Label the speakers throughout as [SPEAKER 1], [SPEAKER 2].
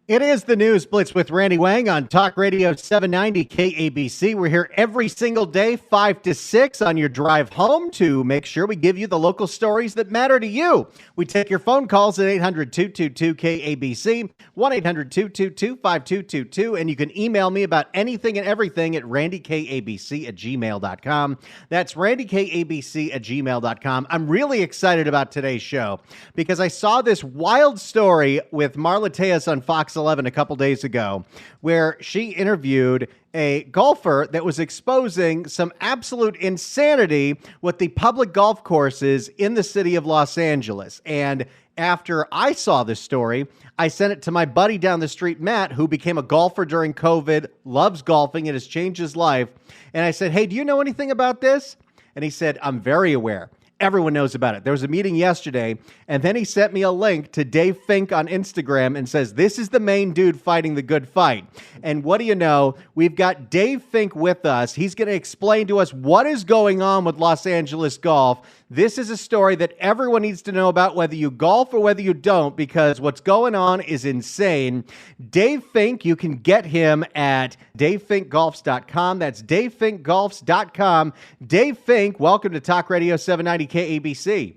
[SPEAKER 1] It is the News Blitz with Randy Wang on Talk Radio 790 KABC. We're here every single day, 5 to 6 on your drive home to make sure we give you the local stories that matter to you. We take your phone calls at 800-222-KABC, 1-800-222-5222, and you can email me about anything and everything at randykabc@gmail.com. That's randykabc@gmail.com. I'm really excited about today's show because I saw this wild story with Marla Tejas on Fox 11 a couple days ago, where she interviewed a golfer that was exposing some absolute insanity with the public golf courses in the city of Los Angeles. And after I saw this story, I sent it to my buddy down the street, Matt, who became a golfer during COVID, loves golfing, it has changed his life. And I said, hey, do you know anything about this? And he said, I'm very aware. Everyone knows about it. There was a meeting yesterday, and then he sent me a link to Dave Fink on Instagram and says, this is the main dude fighting the good fight. And what do you know? We've got Dave Fink with us. He's going to explain to us what is going on with Los Angeles golf. This is a story that everyone needs to know about, whether you golf or whether you don't, because what's going on is insane. Dave Fink, you can get him at davefinkgolfs.com. That's davefinkgolfs.com. Dave Fink, welcome to Talk Radio 790 KABC.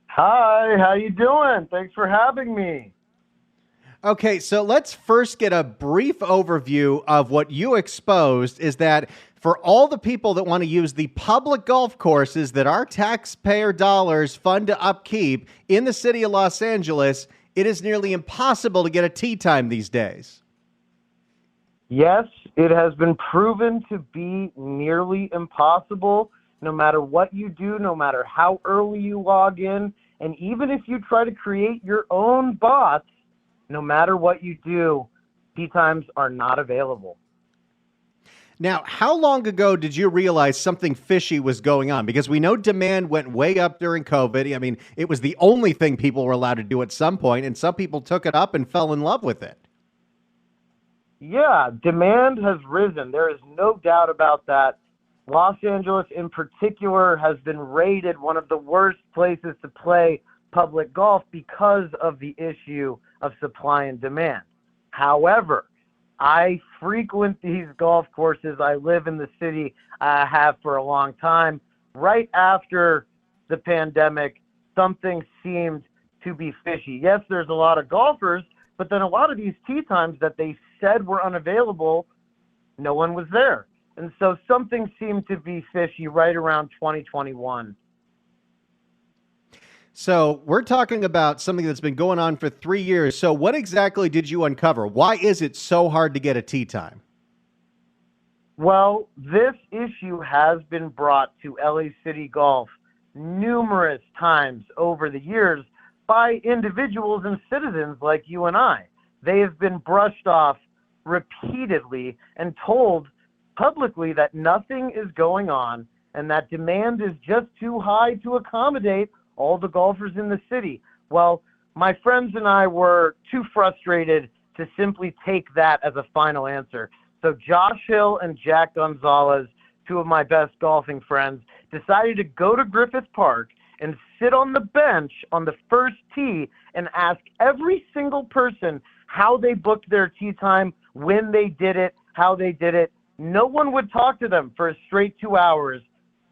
[SPEAKER 2] Hi, how you doing? Thanks for having me.
[SPEAKER 1] Okay, so let's first get a brief overview of what you exposed. Is that for all the people that want to use the public golf courses that our taxpayer dollars fund to upkeep in the city of Los Angeles, it is nearly impossible to get a tee time these days.
[SPEAKER 2] Yes, it has been proven to be nearly impossible. No matter what you do, no matter how early you log in, and even if you try to create your own bots, no matter what you do, tee times are not available.
[SPEAKER 1] Now, how long ago did you realize something fishy was going on? Because we know demand went way up during COVID. I mean, it was the only thing people were allowed to do at some point, and some people took it up and fell in love with it.
[SPEAKER 2] Yeah, demand has risen. There is no doubt about that. Los Angeles in particular has been rated one of the worst places to play public golf because of the issue of supply and demand. However, I frequent these golf courses. I live in the city. I have for a long time. Right after the pandemic, something seemed to be fishy. Yes, there's a lot of golfers, but then a lot of these tee times that they said were unavailable, no one was there. And so something seemed to be fishy right around 2021.
[SPEAKER 1] So we're talking about something that's been going on for 3 years. So what exactly did you uncover? Why is it so hard to get a tee time?
[SPEAKER 2] Well, this issue has been brought to LA City Golf numerous times over the years by individuals and citizens like you and I. They have been brushed off repeatedly and told publicly that nothing is going on and that demand is just too high to accommodate all the golfers in the city. Well, my friends and I were too frustrated to simply take that as a final answer. So Josh Hill and Jack Gonzalez, two of my best golfing friends, decided to go to Griffith Park and sit on the bench on the first tee and ask every single person how they booked their tee time, when they did it, how they did it. No one would talk to them for a straight 2 hours.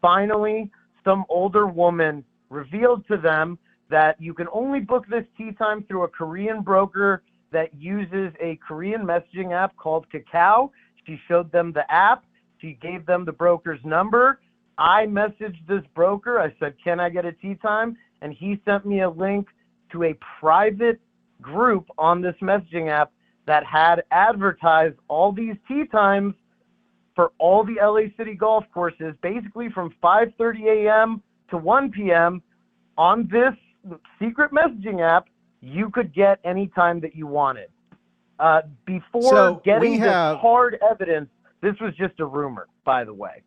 [SPEAKER 2] Finally, some older woman revealed to them that you can only book this tee time through a Korean broker that uses a Korean messaging app called Kakao. She showed them the app. She gave them the broker's number. I messaged this broker. I said, can I get a tee time? And he sent me a link to a private group on this messaging app that had advertised all these tee times for all the LA City golf courses, basically from 5:30 a.m. to 1 p.m. on this secret messaging app. You could get any time that you wanted. Before getting this hard evidence, this was just a rumor, by the way.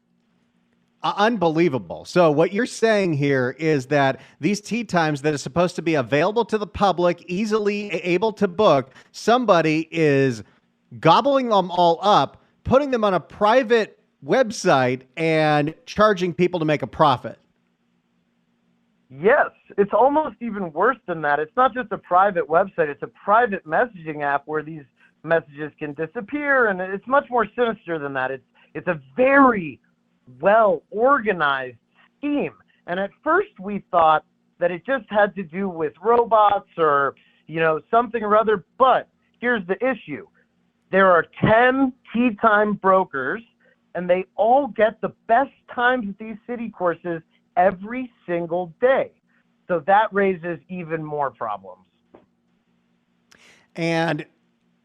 [SPEAKER 1] Unbelievable. So what you're saying here is that these tee times that are supposed to be available to the public, easily able to book, somebody is gobbling them all up, putting them on a private website and charging people to make a profit.
[SPEAKER 2] Yes, it's almost even worse than that. It's not just a private website, it's a private messaging app where these messages can disappear, and it's much more sinister than that. It's a very well organized scheme. And at first we thought that it just had to do with robots or, something or other, but here's the issue. There are 10 tee time brokers, and they all get the best times at these city courses every single day. So that raises even more problems.
[SPEAKER 1] And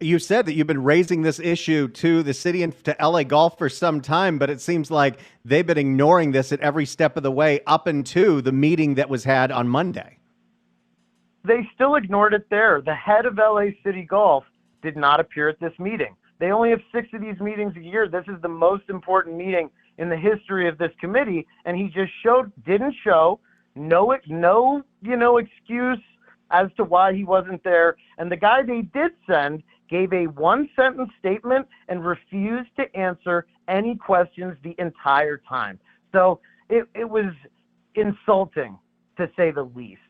[SPEAKER 1] you said that you've been raising this issue to the city and to LA Golf for some time, but it seems like they've been ignoring this at every step of the way up into the meeting that was had on Monday.
[SPEAKER 2] They still ignored it there. The head of LA City Golf did not appear at this meeting. They only have 6 of these meetings a year. This is the most important meeting in the history of this committee, and he just didn't show, no excuse as to why he wasn't there. And the guy they did send gave a 1-sentence statement and refused to answer any questions the entire time. So it was insulting, to say the least.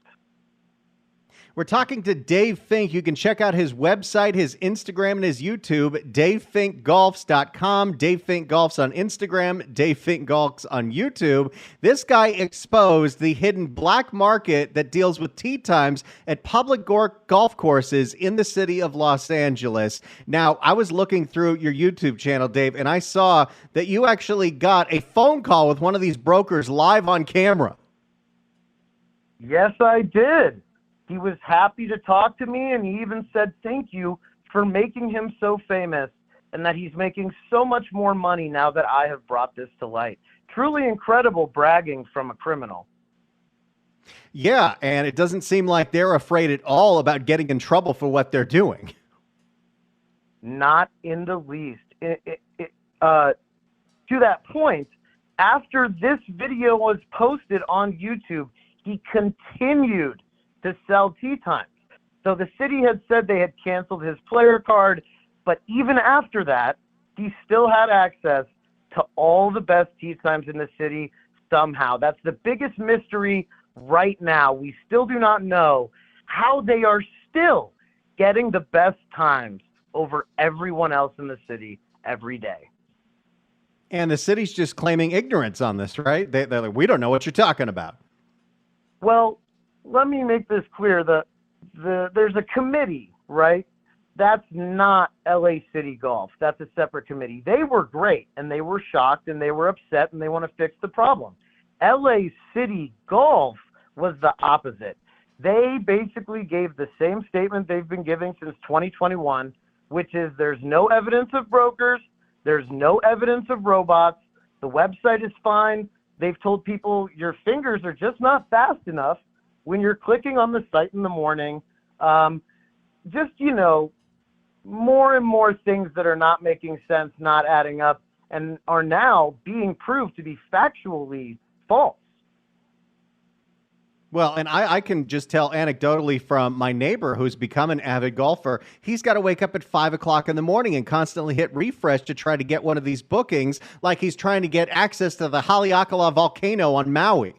[SPEAKER 1] We're talking to Dave Fink. You can check out his website, his Instagram, and his YouTube, DaveFinkGolfs.com. Dave Fink Golfs on Instagram, Dave Fink Golfs on YouTube. This guy exposed the hidden black market that deals with tee times at public golf courses in the city of Los Angeles. Now, I was looking through your YouTube channel, Dave, and I saw that you actually got a phone call with one of these brokers live on camera.
[SPEAKER 2] Yes, I did. He was happy to talk to me, and he even said thank you for making him so famous and that he's making so much more money now that I have brought this to light. Truly incredible bragging from a criminal.
[SPEAKER 1] Yeah, and it doesn't seem like they're afraid at all about getting in trouble for what they're doing.
[SPEAKER 2] Not in the least. To that point, after this video was posted on YouTube, he continued to sell tee times. So the city had said they had canceled his player card, but even after that, he still had access to all the best tee times in the city somehow. That's the biggest mystery right now. We still do not know how they are still getting the best times over everyone else in the city every day.
[SPEAKER 1] And the city's just claiming ignorance on this, right? They're like, we don't know what you're talking about.
[SPEAKER 2] Well, let me make this clear. There's a committee, right? That's not LA City Golf. That's a separate committee. They were great, and they were shocked, and they were upset, and they want to fix the problem. LA City Golf was the opposite. They basically gave the same statement they've been giving since 2021, which is there's no evidence of brokers, there's no evidence of robots, the website is fine. They've told people your fingers are just not fast enough when you're clicking on the site in the morning. More and more things that are not making sense, not adding up, and are now being proved to be factually false.
[SPEAKER 1] Well, and I can just tell anecdotally from my neighbor who's become an avid golfer, he's got to wake up at 5 o'clock in the morning and constantly hit refresh to try to get one of these bookings, like he's trying to get access to the Haleakala volcano on Maui.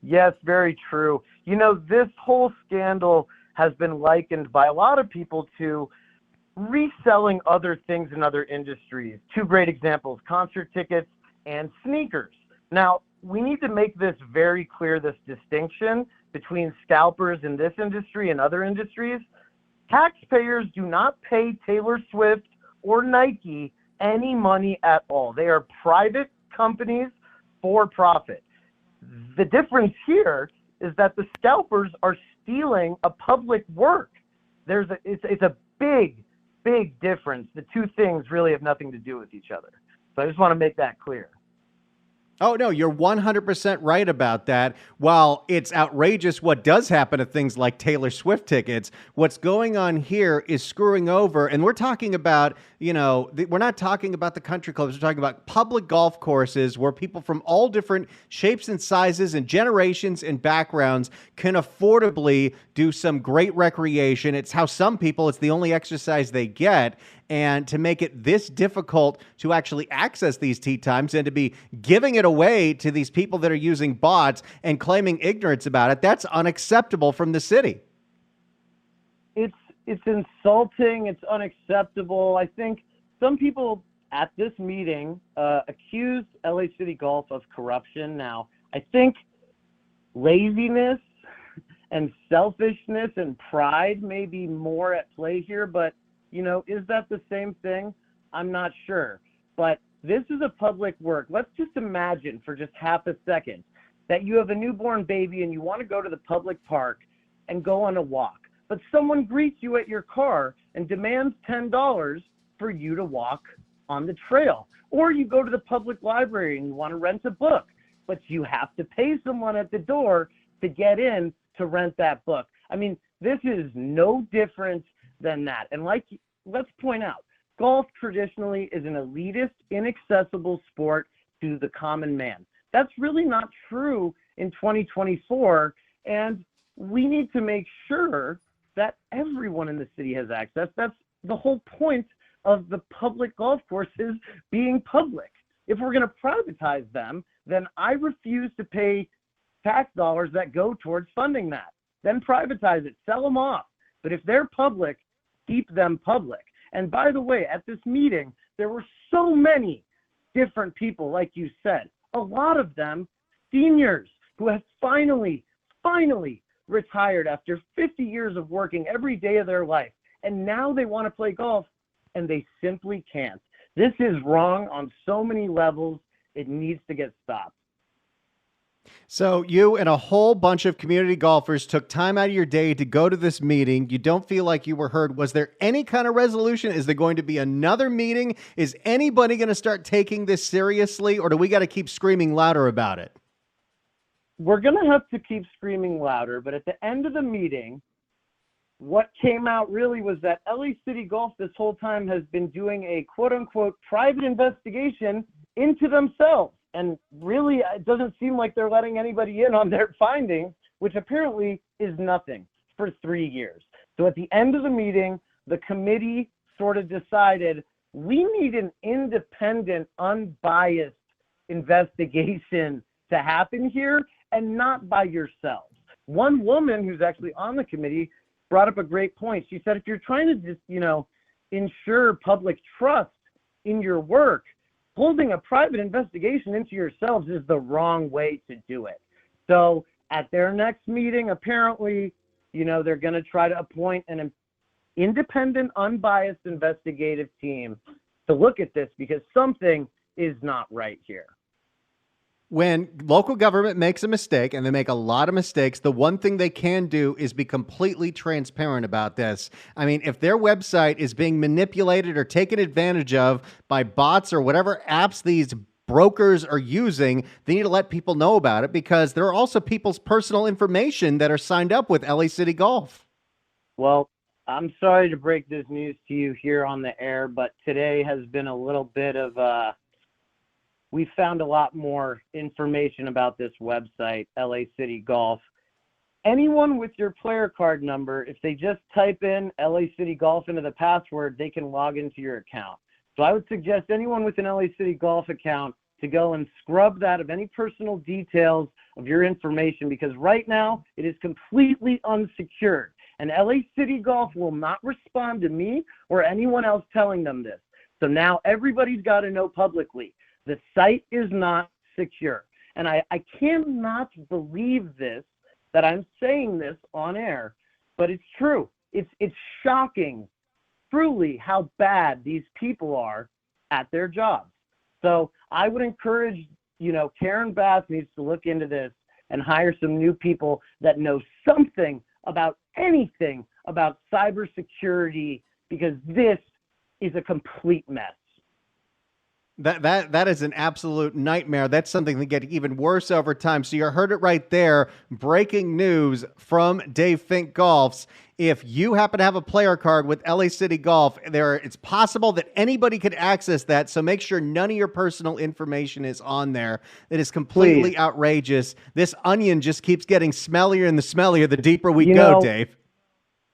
[SPEAKER 2] Yes, very true. This whole scandal has been likened by a lot of people to reselling other things in other industries. 2 great examples, concert tickets and sneakers. Now, we need to make this very clear, this distinction between scalpers in this industry and other industries. Taxpayers do not pay Taylor Swift or Nike any money at all. They are private companies for profit. The difference here is that the scalpers are stealing a public work. It's a big, big difference. The 2 things really have nothing to do with each other. So I just want to make that clear.
[SPEAKER 1] Oh, no, you're 100% right about that. While it's outrageous what does happen to things like Taylor Swift tickets, what's going on here is screwing over. And we're talking about, we're not talking about the country clubs. We're talking about public golf courses where people from all different shapes and sizes and generations and backgrounds can affordably do some great recreation. It's how some people, it's the only exercise they get. and to make it this difficult to actually access these tee times and to be giving it away to these people that are using bots and claiming ignorance about it, that's unacceptable from the city.
[SPEAKER 2] It's insulting. It's unacceptable. I think some people at this meeting accused LA City Golf of corruption. Now, I think laziness and selfishness and pride may be more at play here, but, is that the same thing? I'm not sure. But this is a public work. Let's just imagine for just half a second that you have a newborn baby and you want to go to the public park and go on a walk. But someone greets you at your car and demands $10 for you to walk on the trail. Or you go to the public library and you want to rent a book, but you have to pay someone at the door to get in to rent that book. I mean, this is no different than that. And let's point out, golf traditionally is an elitist, inaccessible sport to the common man. That's really not true in 2024. And we need to make sure that everyone in the city has access. That's the whole point of the public golf courses being public. If we're going to privatize them, then I refuse to pay tax dollars that go towards funding that. Then privatize it, sell them off. But if they're public, keep them public. And by the way, at this meeting, there were so many different people, like you said, a lot of them seniors who have finally retired after 50 years of working every day of their life. And now they want to play golf and they simply can't. This is wrong on so many levels. It needs to get stopped.
[SPEAKER 1] So you and a whole bunch of community golfers took time out of your day to go to this meeting. You don't feel like you were heard. Was there any kind of resolution? Is there going to be another meeting? Is anybody going to start taking this seriously, or do we got to keep screaming louder about it?
[SPEAKER 2] We're going to have to keep screaming louder, but at the end of the meeting, what came out really was that LA City Golf this whole time has been doing a quote-unquote private investigation into themselves. And really, it doesn't seem like they're letting anybody in on their findings, which apparently is nothing for 3 years. So at the end of the meeting, the committee sort of decided we need an independent, unbiased investigation to happen here, and not by yourselves. One woman who's actually on the committee brought up a great point. She said, if you're trying to just, ensure public trust in your work, holding a private investigation into yourselves is the wrong way to do it. So at their next meeting, apparently, they're going to try to appoint an independent, unbiased investigative team to look at this because something is not right here.
[SPEAKER 1] When local government makes a mistake, and they make a lot of mistakes, the one thing they can do is be completely transparent about this. I mean, if their website is being manipulated or taken advantage of by bots or whatever apps these brokers are using, they need to let people know about it, because there are also people's personal information that are signed up with LA City Golf.
[SPEAKER 2] Well, I'm sorry to break this news to you here on the air, but today has been a little bit of we found a lot more information about this website, LA City Golf. Anyone with your player card number, if they just type in LA City Golf into the password, they can log into your account. So I would suggest anyone with an LA City Golf account to go and scrub that of any personal details of your information, because right now it is completely unsecured. And LA City Golf will not respond to me or anyone else telling them this. So now everybody's got to know publicly. The site is not secure. And I cannot believe this, that I'm saying this on air, but it's true. It's shocking, truly, how bad these people are at their jobs. So I would encourage, Karen Bass needs to look into this and hire some new people that know something about anything about cybersecurity, because this is a complete mess.
[SPEAKER 1] That is an absolute nightmare. That's something that gets even worse over time. So you heard it right there. Breaking news from Dave Fink Golfs. If you happen to have a player card with LA City Golf, it's possible that anybody could access that. So make sure none of your personal information is on there. It is completely outrageous. This onion just keeps getting smellier and the smellier the deeper we go, Dave.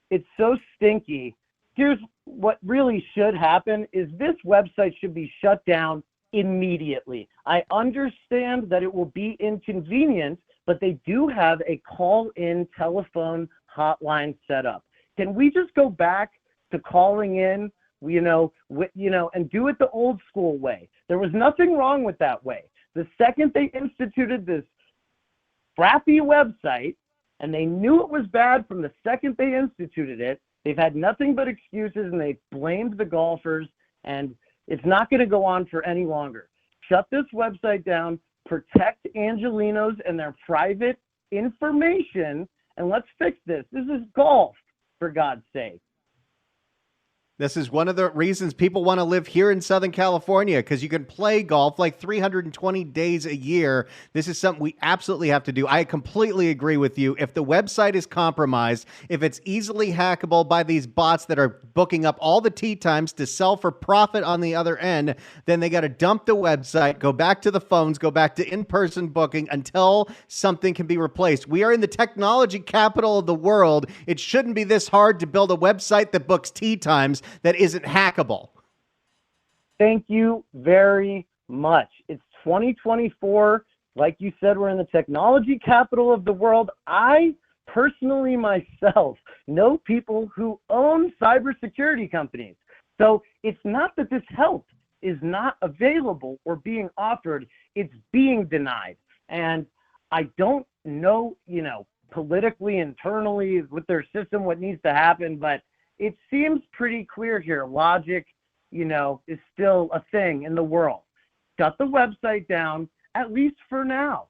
[SPEAKER 2] It's so stinky. here's what really should happen is this website should be shut down immediately. I understand that it will be inconvenient, but they do have a call-in telephone hotline set up. Can we just go back to calling in, and do it the old school way? There was nothing wrong with that way. The second they instituted this crappy website, and they knew it was bad from the second they instituted it, they've had nothing but excuses, and they blamed the golfers, and it's not going to go on for any longer. Shut this website down, protect Angelenos and their private information, and let's fix this. This is golf, for God's sake.
[SPEAKER 1] This is one of the reasons people want to live here in Southern California, because you can play golf like 320 days a year. This is something we absolutely have to do. I completely agree with you. If the website is compromised, if it's easily hackable by these bots that are booking up all the tee times to sell for profit on the other end, then they got to dump the website, go back to the phones, go back to in-person booking until something can be replaced. We are in the technology capital of the world. It shouldn't be this hard to build a website that books tee times that isn't hackable.
[SPEAKER 2] Thank you very much. It's 2024. Like you said, we're in the technology capital of the world. I personally myself know people who own cybersecurity companies. So it's not that this help is not available or being offered. It's being denied. And I don't know, politically, internally with their system, what needs to happen, but it seems pretty clear here. Logic, is still a thing in the world. Shut the website down, at least for now.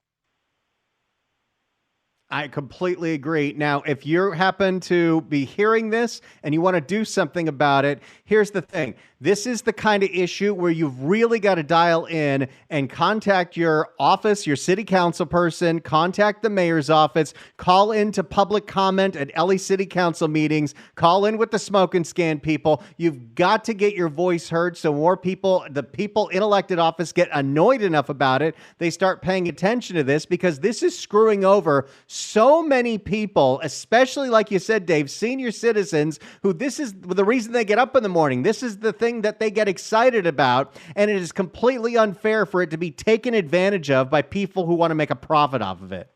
[SPEAKER 1] I completely agree. Now, if you happen to be hearing this and you want to do something about it, here's the thing. This is the kind of issue where you've really got to dial in and contact your office, your city council person, contact the mayor's office, call into public comment at LA City Council meetings, call in with the smoke and scan people. You've got to get your voice heard so more people, the people in elected office, get annoyed enough about it. They start paying attention to this, because this is screwing over so many people, especially, like you said, Dave, senior citizens, who this is the reason they get up in the morning. This is the thing that they get excited about, and it is completely unfair for it to be taken advantage of by people who want to make a profit off of it.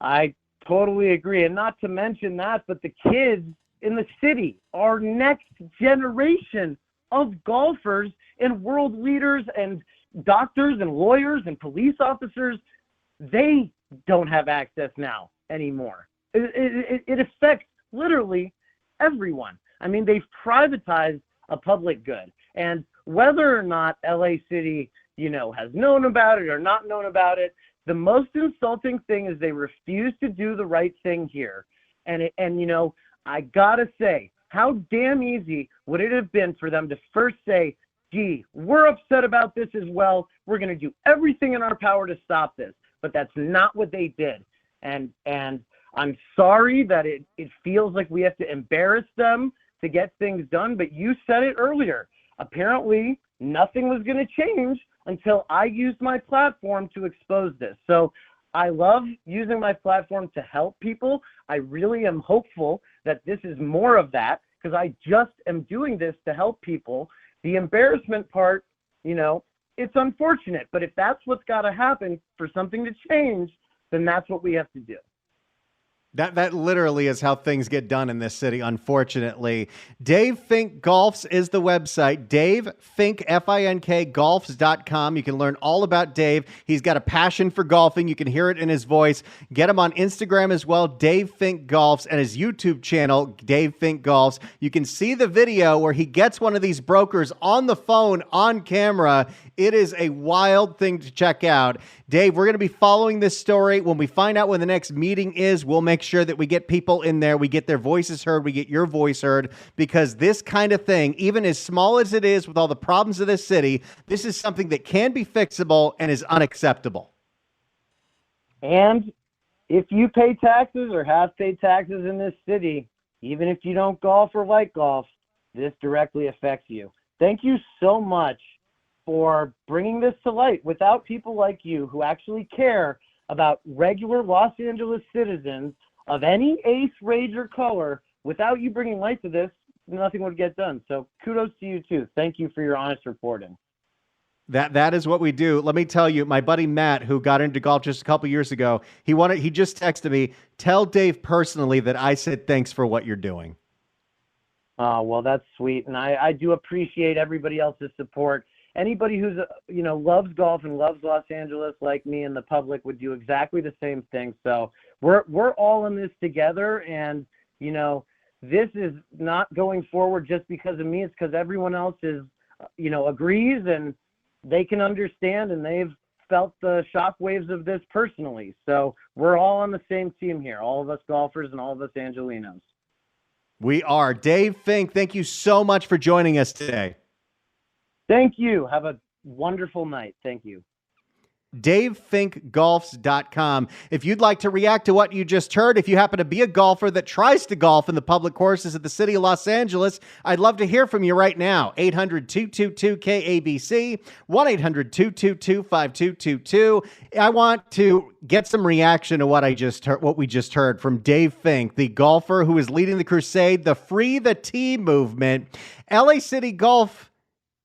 [SPEAKER 2] I totally agree. And not to mention that, but the kids in the city, our next generation of golfers and world leaders and doctors and lawyers and police officers, they don't have access now anymore. It affects literally everyone. I mean, they've privatized a public good. And whether or not LA City, has known about it or not known about it, the most insulting thing is they refuse to do the right thing here. And I gotta say, how damn easy would it have been for them to first say, gee, we're upset about this as well. We're going to do everything in our power to stop this. But that's not what they did. And I'm sorry that it feels like we have to embarrass them to get things done. But you said it earlier. Apparently, nothing was going to change until I used my platform to expose this. So I love using my platform to help people. I really am hopeful that this is more of that, because I just am doing this to help people. The embarrassment part, it's unfortunate, but if that's what's got to happen for something to change, then that's what we have to do.
[SPEAKER 1] That literally is how things get done in this city, unfortunately. Dave Fink Golfs is the website. Dave Fink, Fink, golfs.com. You can learn all about Dave. He's got a passion for golfing. You can hear it in his voice. Get him on Instagram as well, Dave Fink Golfs, and his YouTube channel, Dave Fink Golfs. You can see the video where he gets one of these brokers on the phone, on camera. It is a wild thing to check out. Dave, we're going to be following this story. When we find out when the next meeting is, we'll make sure that we get people in there, we get their voices heard, we get your voice heard, because this kind of thing, even as small as it is with all the problems of this city, this is something that can be fixable and is unacceptable.
[SPEAKER 2] And if you pay taxes or have paid taxes in this city, even if you don't golf or like golf, this directly affects you. Thank you so much for bringing this to light. Without people like you who actually care about regular Los Angeles citizens of any ace, rage, or color, without you bringing light to this, nothing would get done. So kudos to you too. Thank you for your honest reporting.
[SPEAKER 1] That is what we do. Let me tell you, my buddy Matt, who got into golf just a couple years ago, he just texted me, tell Dave personally that I said thanks for what you're doing.
[SPEAKER 2] Oh, well, that's sweet. And I do appreciate everybody else's support. Anybody who's, loves golf and loves Los Angeles like me and the public would do exactly the same thing. So we're all in this together. And, this is not going forward just because of me. It's because everyone else agrees and they can understand, and they've felt the shockwaves of this personally. So we're all on the same team here, all of us golfers and all of us Angelenos.
[SPEAKER 1] We are. Dave Fink, thank you so much for joining us today.
[SPEAKER 2] Thank you. Have a wonderful night. Thank you.
[SPEAKER 1] DaveFinkGolfs.com. If you'd like to react to what you just heard, if you happen to be a golfer that tries to golf in the public courses of the city of Los Angeles, I'd love to hear from you right now. 800-222-KABC, 1-800-222-5222. I want to get some reaction to what we just heard from Dave Fink, the golfer who is leading the crusade, the Free the Tee movement. LA City Golf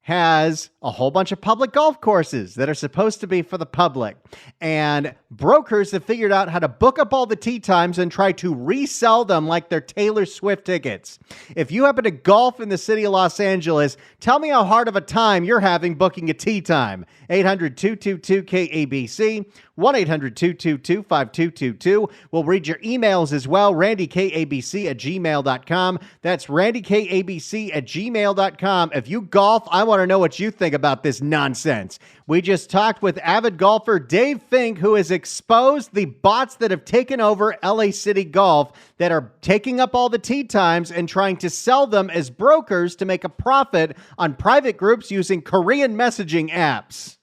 [SPEAKER 1] has a whole bunch of public golf courses that are supposed to be for the public. And brokers have figured out how to book up all the tee times and try to resell them like they're Taylor Swift tickets. If you happen to golf in the city of Los Angeles, tell me how hard of a time you're having booking a tee time. 800-222-KABC, 1-800-222-5222. We'll read your emails as well, randykabc@gmail.com. That's randykabc@gmail.com. If you golf, I want to know what you think about this nonsense. We just talked with avid golfer Dave Fink, who has exposed the bots that have taken over LA City Golf that are taking up all the tee times and trying to sell them as brokers to make a profit on private groups using Korean messaging apps.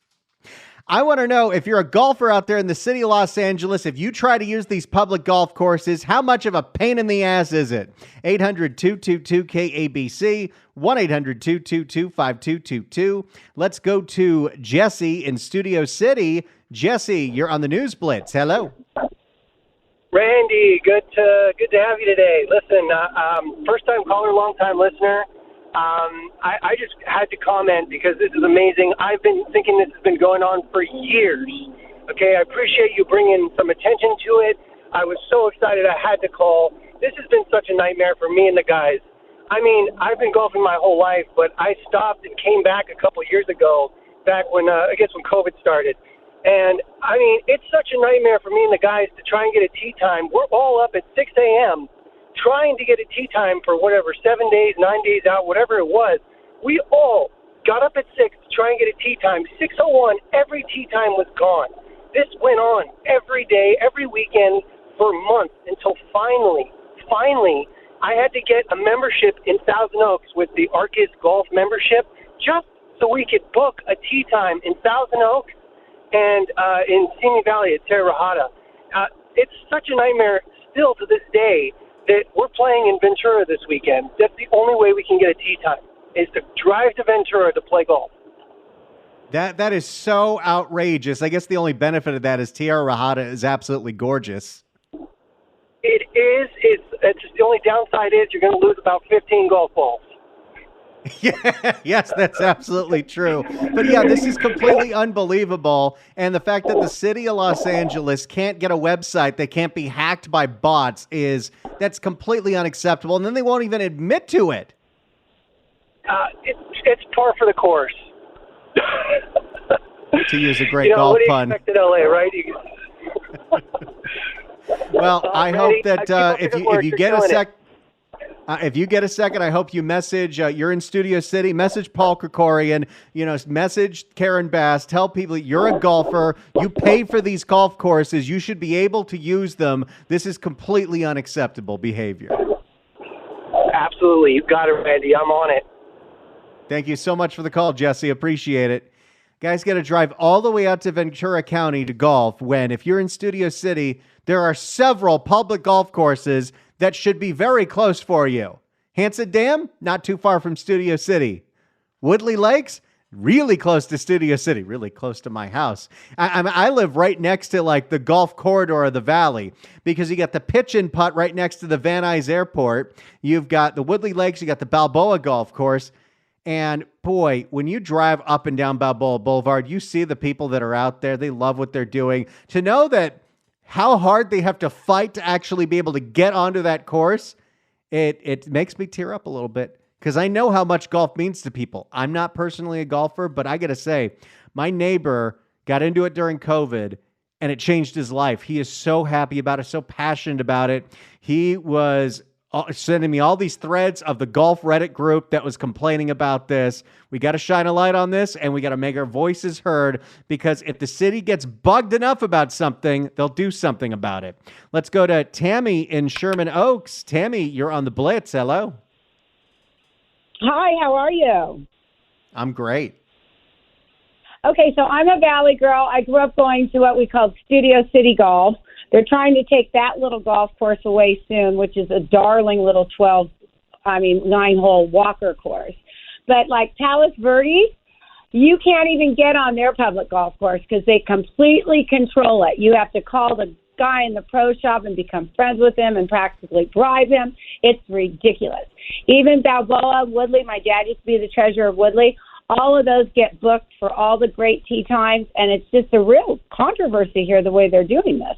[SPEAKER 1] I want to know, if you're a golfer out there in the city of Los Angeles, if you try to use these public golf courses, how much of a pain in the ass is it? 800-222-KABC, 1-800-222-5222. Let's go to Jesse in Studio City. Jesse, you're on the News Blitz. Hello.
[SPEAKER 3] Randy, good to have you today. Listen, first-time caller, long-time listener. I just had to comment because this is amazing. I've been thinking this has been going on for years. Okay, I appreciate you bringing some attention to it. I was so excited I had to call. This has been such a nightmare for me and the guys. I mean, I've been golfing my whole life, but I stopped and came back a couple of years ago, back when, I guess when COVID started. And, I mean, it's such a nightmare for me and the guys to try and get a tee time. We're all up at 6 a.m., trying to get a tee time for whatever, 7 days, 9 days out, whatever it was. We all got up at 6 to try and get a tee time. 6:01, every tee time was gone. This went on every day, every weekend for months until finally, I had to get a membership in Thousand Oaks with the Arcus Golf membership just so we could book a tee time in Thousand Oaks and in Simi Valley at Terra Rajada. It's such a nightmare still to this day that we're playing in Ventura this weekend. That's the only way we can get a tee time, is to drive to Ventura to play golf.
[SPEAKER 1] That is so outrageous. I guess the only benefit of that is Terra Rajada is absolutely gorgeous.
[SPEAKER 3] It is. It's the only downside is you're going to lose about 15 golf balls.
[SPEAKER 1] Yeah, yes, that's absolutely true. But yeah, this is completely unbelievable. And the fact that the city of Los Angeles can't get a website that can't be hacked by bots that's completely unacceptable. And then they won't even admit to it.
[SPEAKER 3] It's par for the course.
[SPEAKER 1] To use a great golf pun.
[SPEAKER 3] What do you expect in LA, right?
[SPEAKER 1] Well, I hope that if you get a sec. If you get a second, I hope you message, you're in Studio City, message Paul Krikorian, message Karen Bass, tell people you're a golfer, you pay for these golf courses, you should be able to use them. This is completely unacceptable behavior.
[SPEAKER 3] Absolutely. You got it, Randy. I'm on it.
[SPEAKER 1] Thank you so much for the call, Jesse. Appreciate it. Guys got to drive all the way out to Ventura County to golf when, if you're in Studio City, there are several public golf courses that should be very close for you. Hanson Dam, not too far from Studio City. Woodley Lakes, really close to Studio City, really close to my house. I live right next to like the golf corridor of the valley because you got the pitch and putt right next to the Van Nuys Airport. You've got the Woodley Lakes, you got the Balboa Golf Course. And boy, when you drive up and down Balboa Boulevard, you see the people that are out there. They love what they're doing. To know that how hard they have to fight to actually be able to get onto that course, it makes me tear up a little bit because I know how much golf means to people. I'm not personally a golfer, but I got to say, my neighbor got into it during COVID and it changed his life. He is so happy about it, so passionate about it. He was sending me all these threads of the golf Reddit group that was complaining about this. We got to shine a light on this and we got to make our voices heard because if the city gets bugged enough about something, they'll do something about it. Let's go to Tammy in Sherman Oaks. Tammy, you're on the Blitz. Hello.
[SPEAKER 4] Hi, how are you?
[SPEAKER 1] I'm great.
[SPEAKER 4] Okay, so I'm a Valley girl. I grew up going to what we called Studio City Golf. They're trying to take that little golf course away soon, which is a darling little 9-hole walker course. But like Palos Verdes, you can't even get on their public golf course because they completely control it. You have to call the guy in the pro shop and become friends with him and practically bribe him. It's ridiculous. Even Balboa, Woodley, my dad used to be the treasurer of Woodley. All of those get booked for all the great tee times, and it's just a real controversy here the way they're doing this.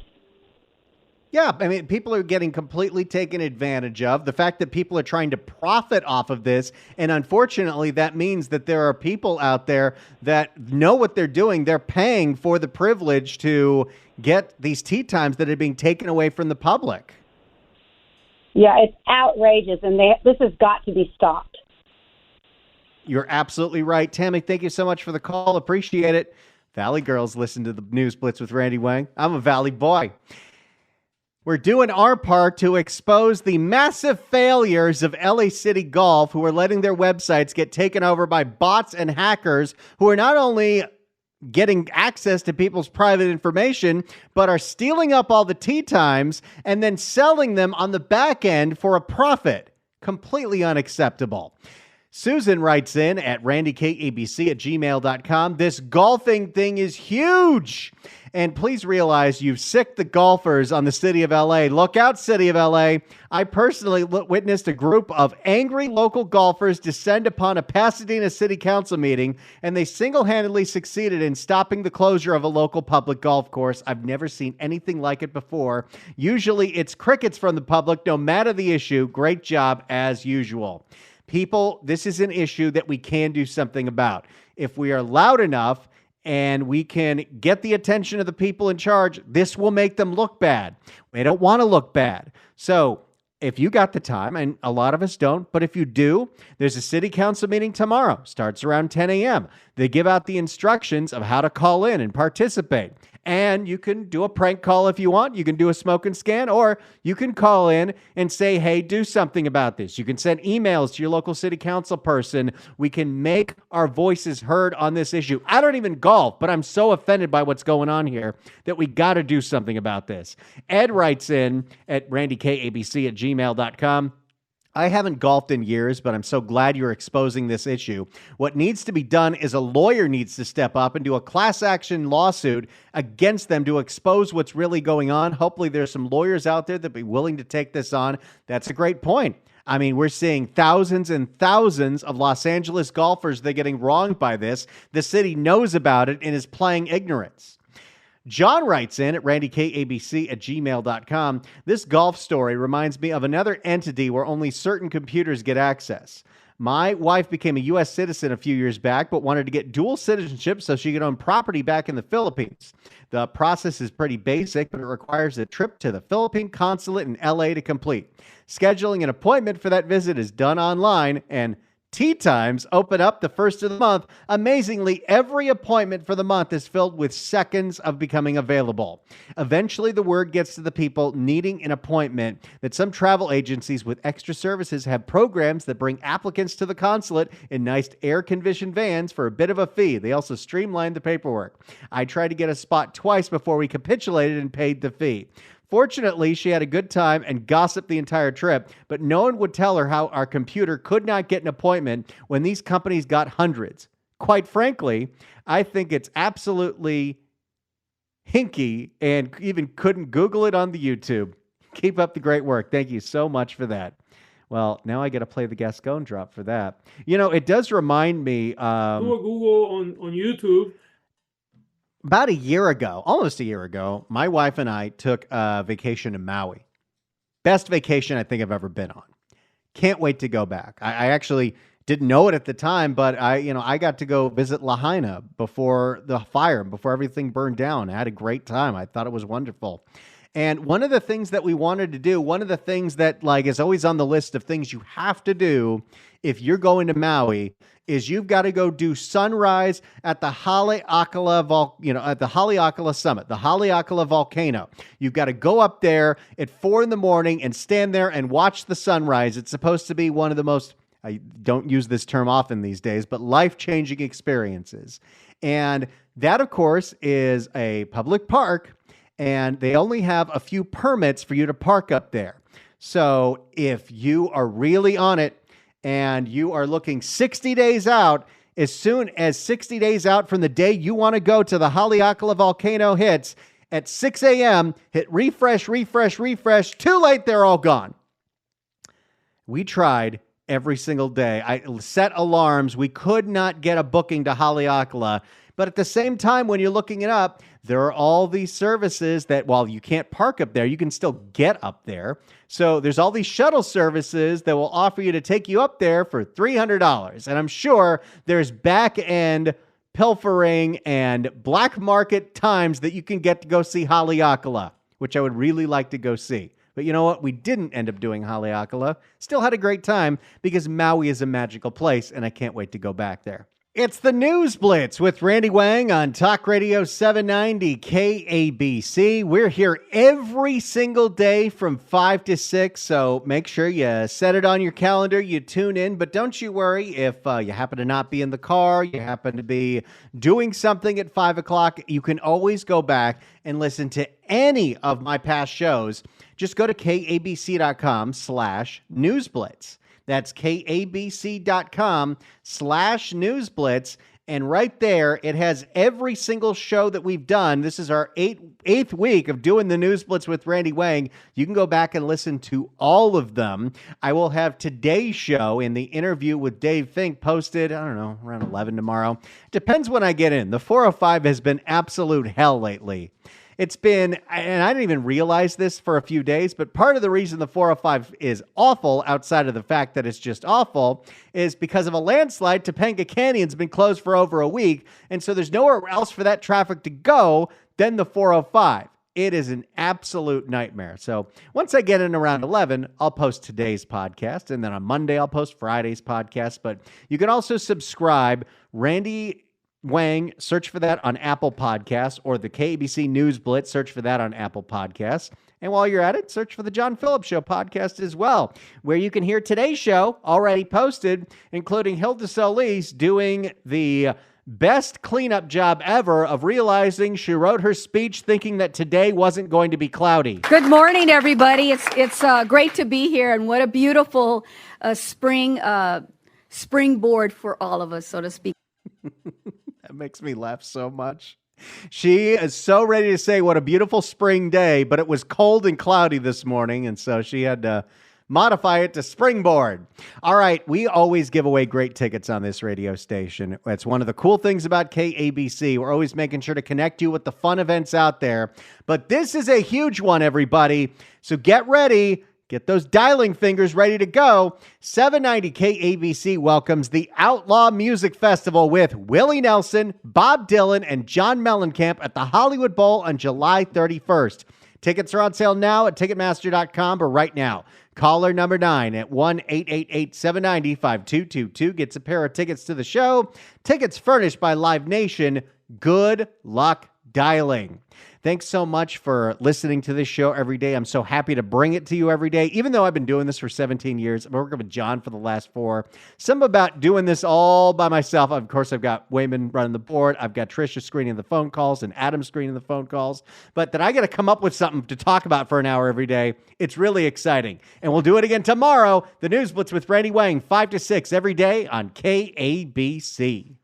[SPEAKER 1] Yeah, I mean, people are getting completely taken advantage of. The fact that people are trying to profit off of this, and unfortunately, that means that there are people out there that know what they're doing. They're paying for the privilege to get these tee times that are being taken away from the public.
[SPEAKER 4] Yeah, it's outrageous, and this has got to be stopped.
[SPEAKER 1] You're absolutely right. Tammy, thank you so much for the call. Appreciate it. Valley girls listen to the News Blitz with Randy Wang. I'm a Valley boy. We're doing our part to expose the massive failures of LA City Golf, who are letting their websites get taken over by bots and hackers who are not only getting access to people's private information, but are stealing up all the tee times and then selling them on the back end for a profit. Completely unacceptable. Susan writes in at randykabc@gmail.com. This golfing thing is huge. And please realize you've sicked the golfers on the city of LA. Look out, city of LA. I personally witnessed a group of angry local golfers descend upon a Pasadena city council meeting, and they single-handedly succeeded in stopping the closure of a local public golf course. I've never seen anything like it before. Usually it's crickets from the public, no matter the issue. Great job as usual. People, this is an issue that we can do something about. If we are loud enough and we can get the attention of the people in charge, this will make them look bad. They don't want to look bad. So if you got the time, and a lot of us don't, but if you do, there's a city council meeting tomorrow. Starts around 10 a.m. They give out the instructions of how to call in and participate. And you can do a prank call if you want. You can do a smoke and scan, or you can call in and say, hey, do something about this. You can send emails to your local city council person. We can make our voices heard on this issue. I don't even golf, but I'm so offended by what's going on here that we got to do something about this. Ed writes in at randykabc@gmail.com. I haven't golfed in years, but I'm so glad you're exposing this issue. What needs to be done is a lawyer needs to step up and do a class action lawsuit against them to expose what's really going on. Hopefully there's some lawyers out there that be willing to take this on. That's a great point. I mean, we're seeing thousands and thousands of Los Angeles golfers that are getting wronged by this. The city knows about it and is playing ignorance. John writes in at randykabc@gmail.com. This golf story reminds me of another entity where only certain computers get access. My wife became a U.S. citizen a few years back, but wanted to get dual citizenship so she could own property back in the Philippines. The process is pretty basic, but it requires a trip to the Philippine consulate in L.A. to complete. Scheduling an appointment for that visit is done online, and tee times open up the first of the month. Amazingly, every appointment for the month is filled with seconds of becoming available. Eventually, the word gets to the people needing an appointment that some travel agencies with extra services have programs that bring applicants to the consulate in nice air-conditioned vans for a bit of a fee. They also streamline the paperwork. I tried to get a spot twice before we capitulated and paid the fee. Fortunately, she had a good time and gossiped the entire trip, but no one would tell her how our computer could not get an appointment when these companies got hundreds. quite frankly, I think it's absolutely hinky and even couldn't Google it on the YouTube. Keep up the great work. Thank you so much for that. Well, now I got to play the Gascon drop for that. It does remind me.
[SPEAKER 5] Do a Google on YouTube.
[SPEAKER 1] About almost a year ago, my wife and I took a vacation to Maui. Best vacation I think I've ever been on. Can't wait to go back. I actually didn't know it at the time, but I got to go visit Lahaina before the fire, before everything burned down. I had a great time. I thought it was wonderful. And one of the things that we wanted to do, one of the things that is always on the list of things you have to do if you're going to Maui is you've got to go do sunrise at the Haleakala summit, the Haleakala volcano. You've got to go up there at 4 a.m. and stand there and watch the sunrise. It's supposed to be one of the most, I don't use this term often these days, but life-changing experiences. And that, of course, is a public park. And they only have a few permits for you to park up there. So if you are really on it and you are looking 60 days out, as soon as 60 days out from the day you want to go to the Haleakala volcano hits, at 6 a.m., hit refresh. Too late, they're all gone. We tried every single day. I set alarms. We could not get a booking to Haleakala. But at the same time, when you're looking it up, there are all these services that while you can't park up there, you can still get up there. So there's all these shuttle services that will offer you to take you up there for $300. And I'm sure there's back-end pilfering and black market times that you can get to go see Haleakala, which I would really like to go see. But you know what? We didn't end up doing Haleakala. Still had a great time because Maui is a magical place, and I can't wait to go back there. It's the News Blitz with Randy Wang on Talk Radio 790 KABC. We're here every single day from 5 to 6, so make sure you set it on your calendar, you tune in. But don't you worry if you happen to not be in the car, you happen to be doing something at 5 o'clock, you can always go back and listen to any of my past shows. Just go to kabc.com/newsblitz. That's kabc.com/newsblitz. And right there, it has every single show that we've done. This is our eighth week of doing the News Blitz with Randy Wang. You can go back and listen to all of them. I will have today's show in the interview with Dave Fink posted, I don't know, around 11 tomorrow. Depends when I get in. The 405 has been absolute hell lately. It's been, and I didn't even realize this for a few days, but part of the reason the 405 is awful, outside of the fact that it's just awful, is because of a landslide. Topanga Canyon's been closed for over a week, and so there's nowhere else for that traffic to go than the 405. It is an absolute nightmare. So once I get in around 11, I'll post today's podcast, and then on Monday, I'll post Friday's podcast. But you can also subscribe, Randy Wang, search for that on Apple Podcasts, or the KABC News Blitz, search for that on Apple Podcasts. And while you're at it, search for the John Phillips Show podcast as well, where you can hear today's show already posted, including Hilda Solis doing the best cleanup job ever of realizing she wrote her speech thinking that today wasn't going to be cloudy.
[SPEAKER 6] Good morning, everybody. It's great to be here, and what a beautiful springboard for all of us, so to speak.
[SPEAKER 1] That makes me laugh so much. She is so ready to say what a beautiful spring day, but it was cold and cloudy this morning, and so she had to modify it to springboard. All right, we always give away great tickets on this radio station. That's one of the cool things about KABC. We're always making sure to connect you with the fun events out there. But this is a huge one, everybody. So get ready. Get those dialing fingers ready to go. 790 KABC welcomes the Outlaw Music Festival with Willie Nelson, Bob Dylan, and John Mellencamp at the Hollywood Bowl on July 31st. Tickets are on sale now at Ticketmaster.com, but right now, caller number 9 at 1-888-790-5222 gets a pair of tickets to the show. Tickets furnished by Live Nation. Good luck dialing. Thanks so much for listening to this show every day. I'm so happy to bring it to you every day. Even though I've been doing this for 17 years, I've been working with John for the last 4. Something about doing this all by myself. Of course, I've got Wayman running the board. I've got Trisha screening the phone calls and Adam screening the phone calls. But that I got to come up with something to talk about for an hour every day. It's really exciting. And we'll do it again tomorrow. The News Blitz with Randy Wang, 5 to 6 every day on KABC.